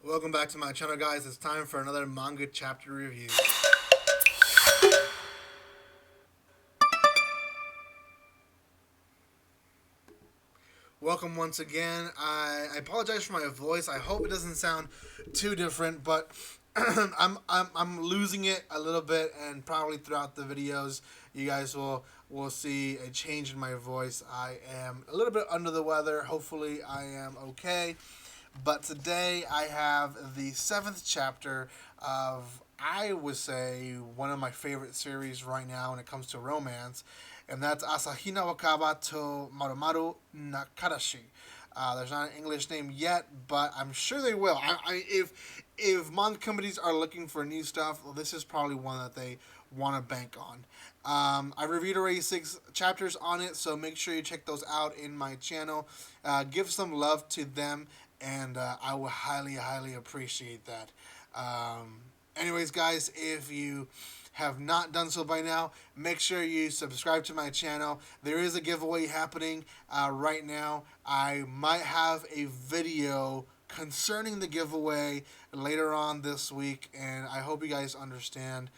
Welcome back to my channel, guys. It's time for another manga chapter review. Welcome once again. I apologize for my voice. I hope it doesn't sound too different, but I'm losing it a little bit, and probably throughout the videos, you guys will see a change in my voice. I am a little bit under the weather. Hopefully, I am okay. But today I have the seventh chapter of, I would say, one of my favorite series right now when it comes to romance, and that's Asahina Wakaba to Marumaru na Kareshi. There's not an English name yet, but I'm sure they will. If manga companies are looking for new stuff, well, this is probably one that they want to bank on. I reviewed already 6 chapters on it, so make sure you check those out in my channel. Give some love to them, and I will highly, highly appreciate that. Anyways, guys, if you have not done so by now, make sure you subscribe to my channel. There is a giveaway happening right now. I might have a video concerning the giveaway later on this week, and I hope you guys understand.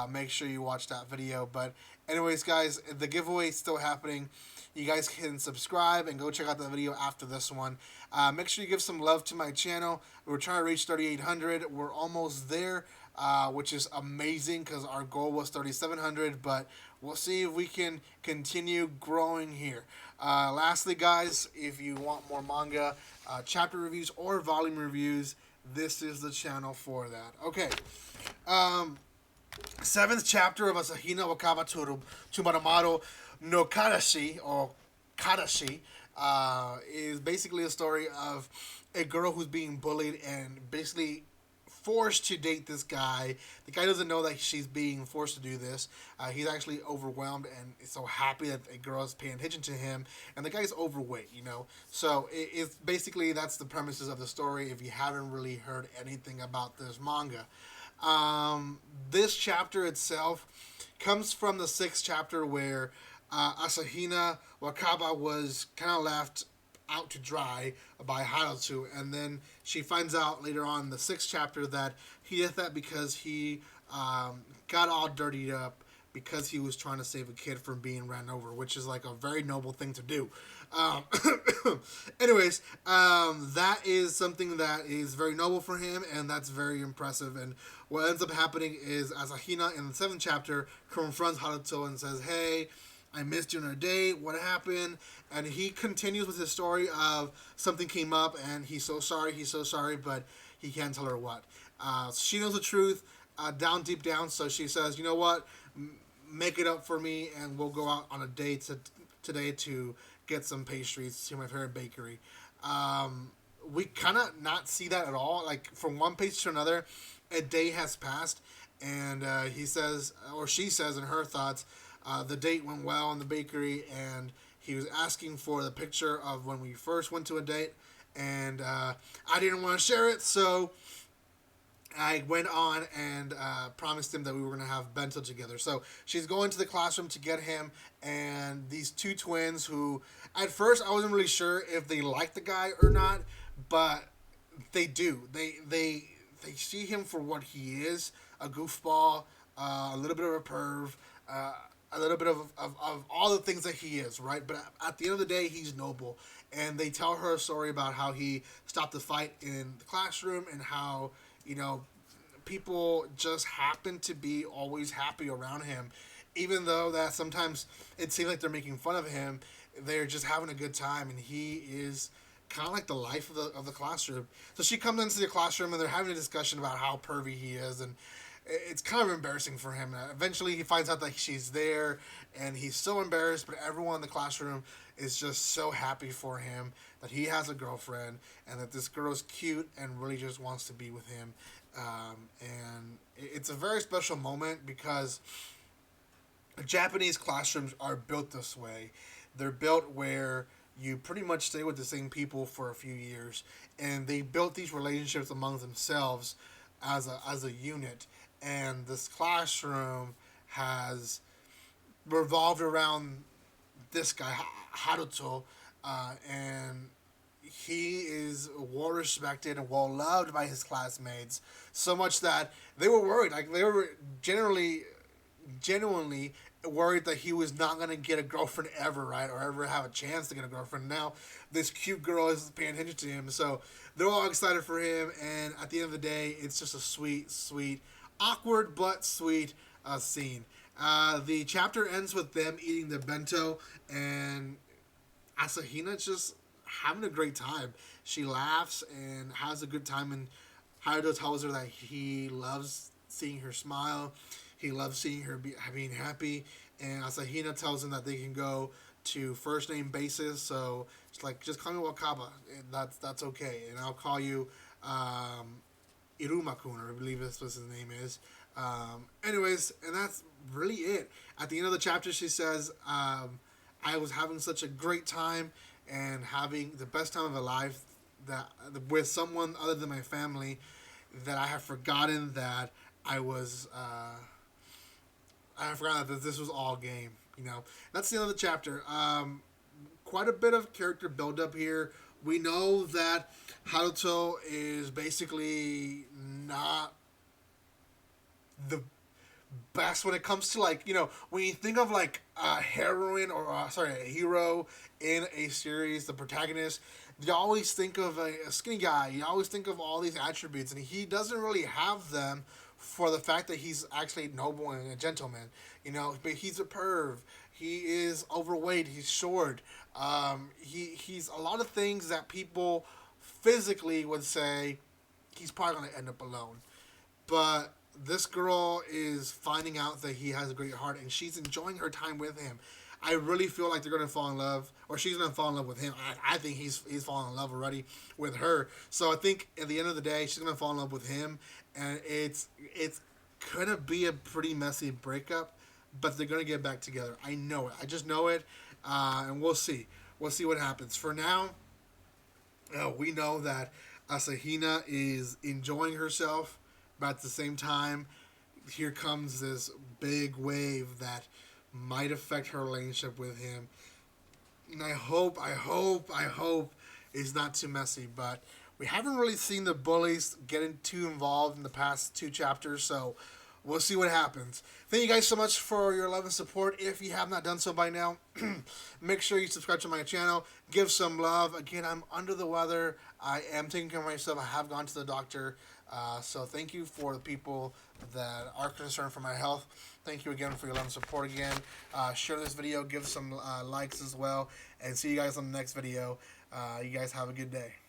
Make sure you watch that video. But anyways, guys, the giveaway is still happening. You guys can subscribe and go check out the video after this one. Make sure you give some love to my channel. We're trying to reach 3,800. We're almost there, which is amazing because our goal was 3,700. But we'll see if we can continue growing here. Lastly, guys, if you want more manga chapter reviews or volume reviews, this is the channel for that. Okay. Seventh chapter of Asahina Wakaba to Marumaru no Kareshi, or Kareshi, is basically a story of a girl who's being bullied and basically forced to date this guy. The guy doesn't know that she's being forced to do this. He's actually overwhelmed and is so happy that a girl is paying attention to him. And the guy's overweight, you know. So it's basically, that's the premises of the story. If you haven't really heard anything about this manga, this chapter itself comes from the 6th chapter where Asahina Wakaba was kind of left out to dry by Haruto, and then she finds out later on in the 6th chapter that he did that because he got all dirtied up because he was trying to save a kid from being ran over, which is like a very noble thing to do. Um, anyways, that is something that is very noble for him, and that's very impressive. And what ends up happening is Asahina in the 7th chapter confronts Haruto and says, "Hey, I missed you on a date. What happened?" And he continues with his story of something came up, and he's so sorry, but he can't tell her what. She knows the truth down deep down, so she says, "You know what? Make it up for me, and we'll go out on a date today to get some pastries to my favorite bakery." We kind of not see that at all. Like, from one page to another, a day has passed, and he says, or she says in her thoughts, the date went well in the bakery, and he was asking for the picture of when we first went to a date, and I didn't want to share it, so I went on and promised him that we were going to have bento together. So she's going to the classroom to get him, and these two twins who, at first, I wasn't really sure if they liked the guy or not, but they do. They see him for what he is, a goofball, a little bit of a perv, a little bit of all the things that he is, right? But at the end of the day, he's noble. And they tell her a story about how he stopped the fight in the classroom, and how, you know, people just happen to be always happy around him. Even though that sometimes it seems like they're making fun of him, they're just having a good time, and he is kind of like the life of the classroom. So she comes into the classroom, and they're having a discussion about how pervy he is, and it's kind of embarrassing for him. Eventually, he finds out that she's there, and he's so embarrassed, but everyone in the classroom is just so happy for him that he has a girlfriend, and that this girl's cute and really just wants to be with him. And it's a very special moment because Japanese classrooms are built this way. They're built where you pretty much stay with the same people for a few years, and they built these relationships among themselves as a unit. And this classroom has revolved around this guy Haruto, and he is well respected and well loved by his classmates, so much that they were worried. Like they were genuinely worried that he was not gonna get a girlfriend ever, right, or ever have a chance to get a girlfriend. Now, this cute girl is paying attention to him, so they're all excited for him. And at the end of the day, it's just a sweet, sweet, awkward but sweet scene. The chapter ends with them eating the bento, and Asahina just having a great time. She laughs and has a good time, and Haruto tells her that he loves seeing her smile. He loves seeing her being happy, and Asahina tells him that they can go to first name basis. So it's like, just call me Wakaba, and that's okay, and I'll call you Irumakun, or I believe that's what his name is. Anyways, and that's really it. At the end of the chapter, she says, "I was having such a great time and having the best time of my life that with someone other than my family, that I have forgotten that I was I have forgotten that this was all game." You know, that's the end of the chapter. Quite a bit of character build up here. We know that Haruto is basically not the best when it comes to, like, when you think of like a heroine, or sorry, a hero in a series, the protagonist, you always think of a skinny guy. You always think of all these attributes, and he doesn't really have them, for the fact that he's actually noble and a gentleman. But he's a perv. He is overweight. He's short. He's a lot of things that people physically would say he's probably going to end up alone. But this girl is finding out that he has a great heart, and she's enjoying her time with him. I really feel like they're gonna fall in love, or she's gonna fall in love with him. I think he's fallen in love already with her. So I think at the end of the day, she's gonna fall in love with him, and it's gonna be a pretty messy breakup, but they're gonna get back together. I know it. I just know it, and we'll see. We'll see what happens. For now, we know that Asahina is enjoying herself, but at the same time, here comes this big wave that might affect her relationship with him. And I hope it's not too messy. But we haven't really seen the bullies getting too involved in the past two chapters, so we'll see what happens. Thank you guys so much for your love and support. If you have not done so by now, make sure you subscribe to my channel. Give some love. Again, I'm under the weather. I am taking care of myself. I have gone to the doctor. So thank you for the people that are concerned for my health. Thank you again for your love and support again. Share this video. Give some likes as well. And see you guys on the next video. You guys have a good day.